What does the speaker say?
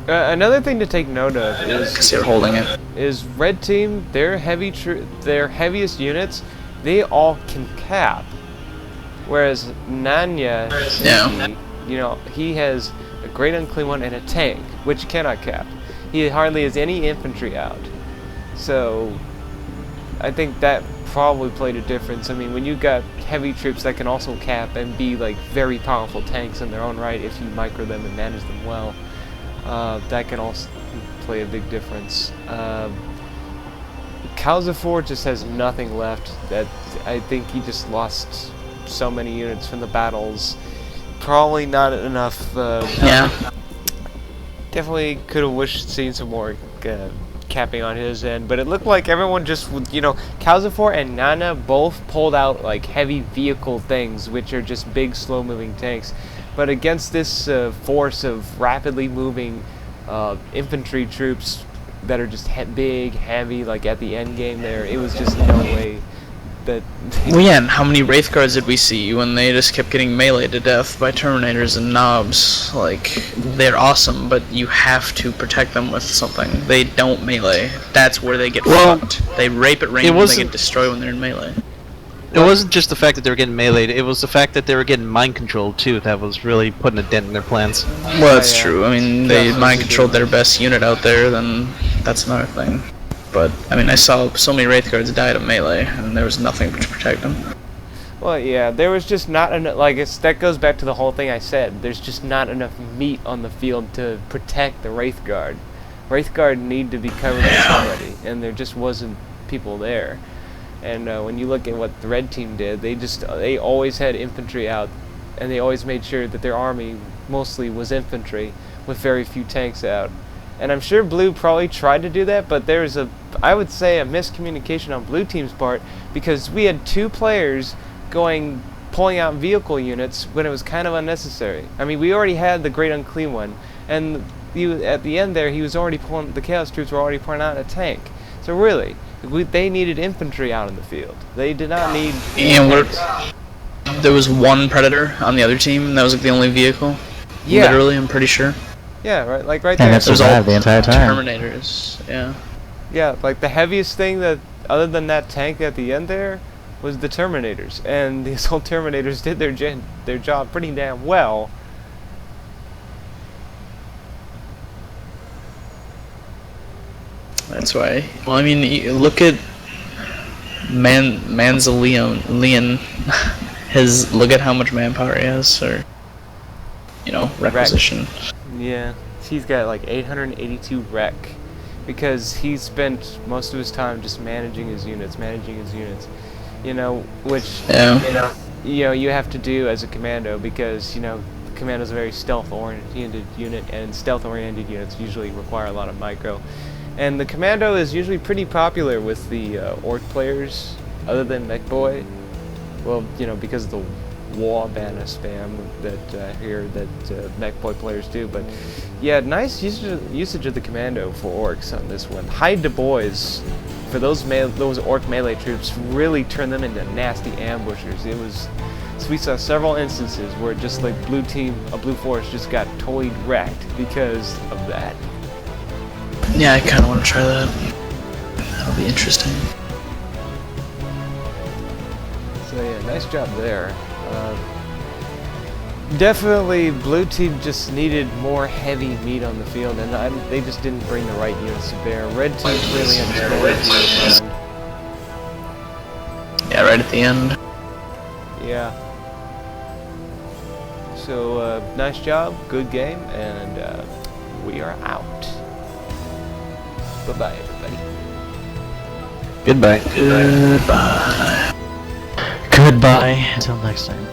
Another thing to take note of is because they're holding it. Is red team their heaviest units, they all can cap, whereas Nanya, you know, he has a great unclean one and a tank which cannot cap. He hardly has any infantry out, so I think that probably played a difference. I mean, when you got heavy troops that can also cap and be like very powerful tanks in their own right, if you micro them and manage them well, that can also play a big difference. Kalzifor just has nothing left. That I think he just lost so many units from the battles. Probably not enough. Definitely could have wished seen some more capping on his end, but it looked like everyone just, you know, Kalzifor and Nana both pulled out like heavy vehicle things, which are just big, slow-moving tanks. But against this force of rapidly moving infantry troops that are just big, heavy, like at the end game there, it was just no way that... Well, yeah, and how many Wraith Guards did we see when they just kept getting meleeed to death by Terminators and Knobs? Like, they're awesome, but you have to protect them with something. They don't melee. That's where they get fucked. They rape at range and they get destroyed when they're in melee. It wasn't just the fact that they were getting meleeed, it was the fact that they were getting mind-controlled too that was really putting a dent in their plans. Well, that's true. I mean, they mind-controlled their best unit out there, then that's another thing. But, I mean, I saw so many Wraith Guards die to melee, and there was nothing to protect them. Well, yeah, there was just not enough, like, that goes back to the whole thing I said. There's just not enough meat on the field to protect the Wraith Guard. Wraith Guard need to be covered by somebody, and there just wasn't people there. And when you look at what the red team did, they always had infantry out, and they always made sure that their army mostly was infantry, with very few tanks out. And I'm sure blue probably tried to do that, but there's I would say a miscommunication on blue team's part, because we had two players pulling out vehicle units when it was kind of unnecessary. I mean, we already had the Great Unclean One, and at the end there, the Chaos troops were already pulling out a tank. So really, they needed infantry out in the field. They did not need... And there was one Predator on the other team, and that was like the only vehicle? Yeah. Literally, I'm pretty sure. Yeah, right, like right there. And that survived the entire time. Terminators, yeah. Yeah, like the heaviest thing that, other than that tank at the end there, was the Terminators. And these old Terminators did their job pretty damn well. That's why. Well, I mean, look at Mansolein. Look at how much manpower he has, or, you know, requisition. Yeah, he's got like 882 rec, because he spent most of his time just managing his units. You know, which you have to do as a commando, because the commando's a very stealth-oriented unit, and stealth-oriented units usually require a lot of micro. And the commando is usually pretty popular with the orc players, other than Mechboy. Well, because of the wall banner spam that Mechboy players do. But yeah, nice usage of the commando for orcs on this one. Hide the boys for those orc melee troops really turned them into nasty ambushers. So we saw several instances where just like blue force just got totally wrecked because of that. Yeah, I kind of want to try that. That'll be interesting. So yeah, nice job there. Definitely, blue team just needed more heavy meat on the field, and they just didn't bring the right units to bear. Red team really understood. Yeah, right at the end. Yeah. So nice job, good game, and we are out. Bye-bye, everybody. Goodbye. Goodbye. Goodbye. Until next time.